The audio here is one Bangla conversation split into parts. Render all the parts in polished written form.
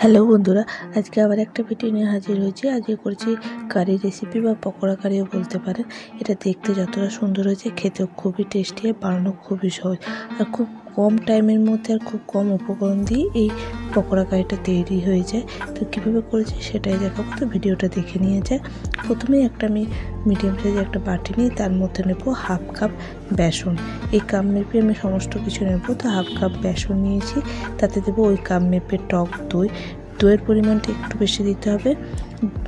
হ্যালো বন্ধুরা, আজকে আবার একটা ভিডিও নিয়ে হাজির হয়েছি। আজকে করেছি কারি রেসিপি বা পকোড়া কারিও বলতে পারেন। এটা দেখতে যতটা সুন্দর হয়েছে, খেতেও খুবই টেস্টি, বানানো খুবই সহজ আর খুব কম টাইমের মধ্যে আর খুব কম উপকরণ দিয়ে এই পকোড়া কারিটা তৈরি হয়ে যায়। তো কীভাবে করেছি সেটাই দেখাবো, তো ভিডিওটা দেখে নিয়ে যায়। প্রথমেই আমি মিডিয়াম সাইজের একটা বাটি নিয়ে তার মধ্যে নেব হাফ কাপ বেসন। এই কাপ মেপে আমি সমস্ত কিছু নেব। তো হাফ কাপ বেসন নিয়েছি, তাতে দেবো ওই কাপ মেপে টক দই। দইয়ের পরিমাণটা একটু বেশি দিতে হবে,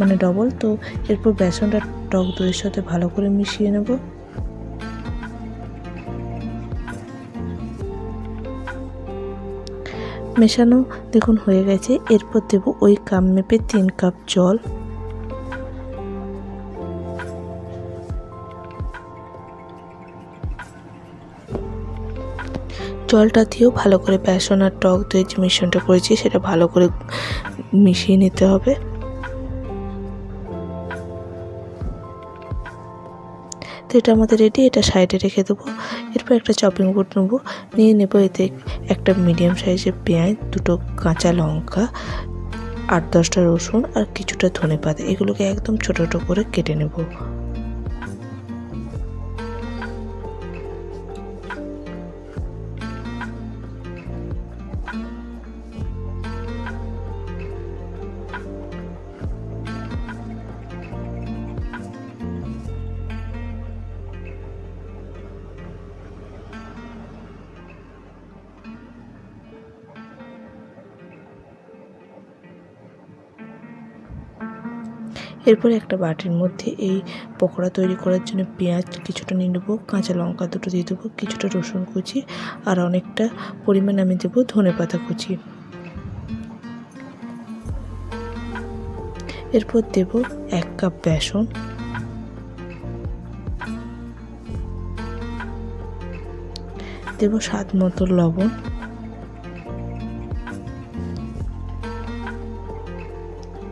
মানে ডবল। তো এরপর বেসনটা টক দইয়ের সাথে ভালো করে মিশিয়ে নেব। মেশানো দেখুন হয়ে গেছে। এরপর দেব ওই কাপ মেপে 3 কাপ জল। জলটা দিয়েও ভালো করে বেসন আর টক দইয়ের যে মিশ্রণটা করেছি সেটা ভালো করে মিশিয়ে নিতে হবে। তো এটা আমাদের রেডি, এটা সাইডে রেখে দেবো। এরপর একটা চপিং বোর্ড নিয়ে নেব। এতে একটা মিডিয়াম সাইজের পেঁয়াজ, 2টো কাঁচা লঙ্কা, 8-10টা রসুন আর কিছুটা ধনেপাতা, এগুলোকে একদম ছোট ছোট করে কেটে নেব। এরপরে একটা বাটির মধ্যে এই পকোড়া তৈরি করার জন্য পেঁয়াজ কিছুটা নিয়ে নেবো, কাঁচা লঙ্কা 2টো দিয়ে দেবো, কিছুটা রসুন কুচি আর অনেকটা পরিমাণ আমি দেবো ধনেপাতা কুচি। এরপর দেব 1 কাপ বেসন, দেব স্বাদ মতো লবণ,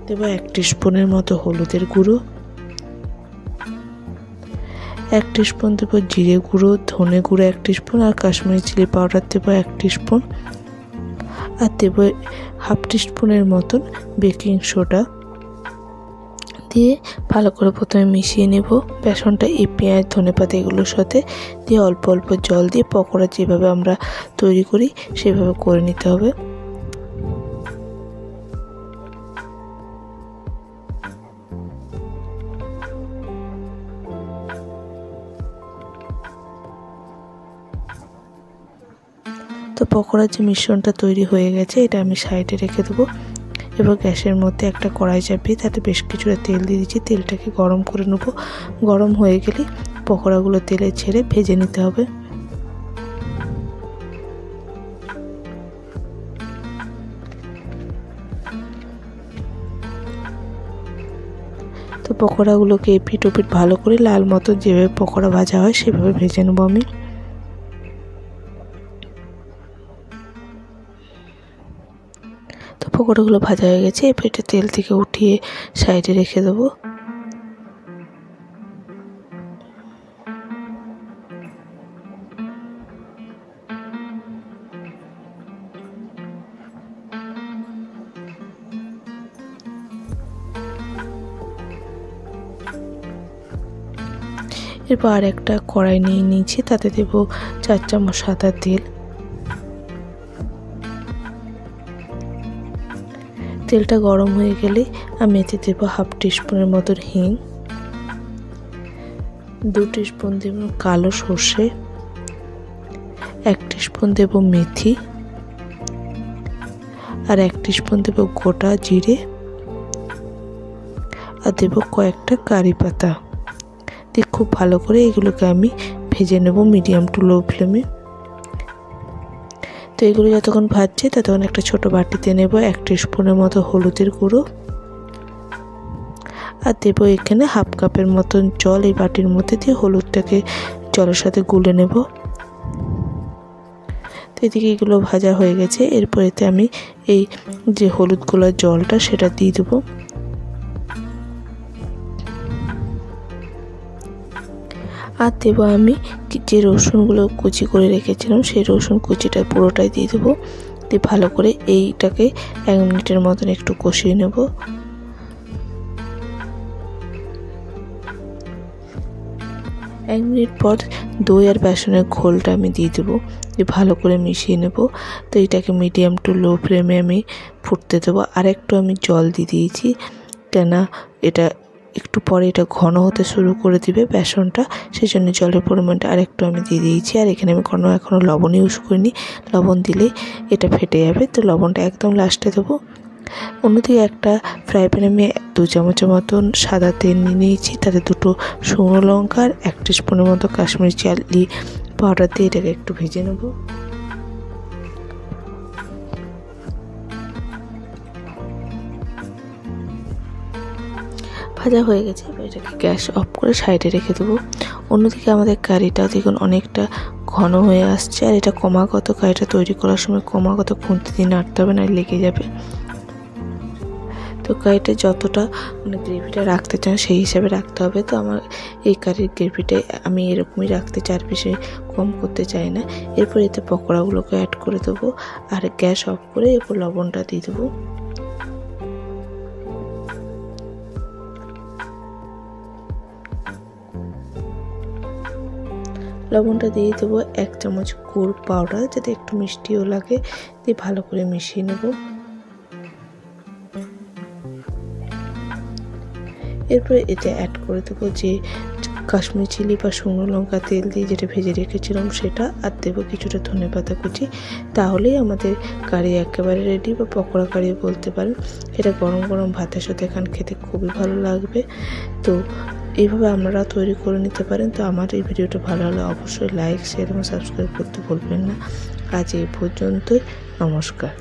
দেব 1 টিস্পুনের মতো হলুদের গুঁড়ো, 1 টিস্পুন দেব জিরে গুঁড়ো, ধনে গুঁড়ো 1 টিস্পুন আর কাশ্মীরি চিলি পাউডার দেব 1 টিস্পুন আর দেব হাফ টিস্পুনের মতন বেকিং সোডা দিয়ে ভালো করে প্রথমে মিশিয়ে নেব বেসনটা এই পেঁয়াজ ধনেপাতা এগুলোর সাথে। দিয়ে অল্প অল্প জল দিয়ে পকোড়া যেভাবে আমরা তৈরি করি সেভাবে করে নিতে হবে। তো পকোড়ার যে মিশ্রণটা তৈরি হয়ে গেছে, এটা আমি সাইডে রেখে দেবো। এবার গ্যাসের মধ্যে একটা কড়াই চাপিয়ে তাতে বেশ কিছুটা তেল দিয়ে দিচ্ছি। তেলটাকে গরম করে নেব। গরম হয়ে গেলে পকোড়াগুলো তেলে ছেড়ে ভেজে নিতে হবে। তো পকোড়াগুলোকে এপিট ওপিট ভালো করে লাল মতো যেভাবে পকোড়া ভাজা হয় সেভাবে ভেজে নেব আমি। তো পকোড়াগুলো ভাজা হয়ে গেছে, এবার তেল থেকে উঠিয়ে সাইডে রেখে দেবো। এরপর আর একটা কড়াই নিয়ে নিয়েছি, তাতে দেব 4 চামচ সাদা তেল। তেলটা গরম হয়ে গেলে আমি এতে দেবো হাফ টিস্পুনের মতো হিং, 2 টিস্পুন দেব কালো সর্ষে, 1 টিস্পুন দেব মেথি আর 1 টিস্পুন দেব গোটা জিরে আর দেব কয়েকটা কারি পাতা। দিয়ে খুব ভালো করে এগুলোকে আমি ভেজে নেব মিডিয়াম টু লো ফ্লেমে। তো এগুলো যতক্ষণ ভাজছে ততক্ষণ একটা ছোট বাটিতে নেব 1 টিস্পুনের মতো হলুদের গুঁড়ো আর দেব এখানে হাফ কাপের মতন জল। এই বাটির মধ্যে দিয়ে হলুদটাকে জলের সাথে গুলে নেব। তো এদিকে এগুলো ভাজা হয়ে গেছে। এরপর এতে আমি এই যে হলুদ গোলার জলটা সেটা দিয়ে দেবো। আর দেবো আমি যে রসুনগুলো কুচি করে রেখেছিলাম সেই রসুন কুচিটা পুরোটাই দিয়ে দেবো। দিয়ে ভালো করে এইটাকে 1 মিনিটের মতন একটু কষিয়ে নেব। এক মিনিট পর দই আর বেসনের ঘোলটা আমি দিয়ে দেবো, দিয়ে ভালো করে মিশিয়ে নেব। তো এটাকে মিডিয়াম টু লো ফ্লেমে আমি ফুটতে দেবো। আর একটু আমি জল দিয়ে দিয়েছি, কেন এটা একটু পরে এটা ঘন হতে শুরু করে দিবে বেসনটা, সেই জন্য জলের পরিমাণটা আরেকটু আমি দিয়ে দিয়েছি। আর এখানে আমি এখনও লবণ ইউজ করিনি, লবণ দিলেই এটা ফেটে যাবে, তো লবণটা একদম লাস্টে দেবো। অন্যদিকে একটা ফ্রাই প্যানে আমি 2 চামচের মতন সাদা তেল নিয়ে নিয়েছি, তাতে 2টো শুকনো লঙ্কা আর 1 টিস্পুনের মতো কাশ্মীরি চিলি পাউডার দিয়ে এটাকে একটু ভেজে নেব। ভাজা হয়ে গেছে, এবার এটাকে গ্যাস অফ করে সাইডে রেখে দেবো। অন্যদিকে আমাদের কারিটাও দেখুন অনেকটা ঘন হয়ে আসছে। আর এটা ক্রমাগত কারিটা তৈরি করার সময় ক্রমাগত খুন্তি দিয়ে নাড়তে হবে, না লেগে যাবে। তো কারিটা যতটা গ্রেভিটা রাখতে চান সেই হিসাবে রাখতে হবে। তো আমার এই কারির গ্রেভিটা আমি এরকমই রাখতে চাই, আর বেশি কম করতে চাই না। এরপর এতে পকোড়াগুলোকে অ্যাড করে দেবো, আর গ্যাস অফ করে এরপর লবণটা দিয়ে দেবো। লবণটা দিয়ে দেবো 1 চামচ গুড় পাউডার, যাতে একটু মিষ্টিও লাগে, দিয়ে ভালো করে মিশিয়ে নেব। এরপরে এতে অ্যাড করে দেবো যে কাশ্মীরি চিলি বা শুকনো লঙ্কা তেল দিয়ে যেটা ভেজে রেখেছিলাম সেটা, আর দেবো কিছুটা ধনেপাতা কুচি। তাহলেই আমাদের কারি একেবারে রেডি, বা পকোড়া কারিও বলতে পারেন। এটা গরম গরম ভাতের সাথে খান, খেতে খুবই ভালো লাগবে। তো এইভাবে আপনারা তৈরি করে নিতে পারেন। তো আমার এই ভিডিওটা ভালো হলে অবশ্যই লাইক, শেয়ার এবং সাবস্ক্রাইব করতে ভুলবেন না। আজ এই পর্যন্তই, নমস্কার।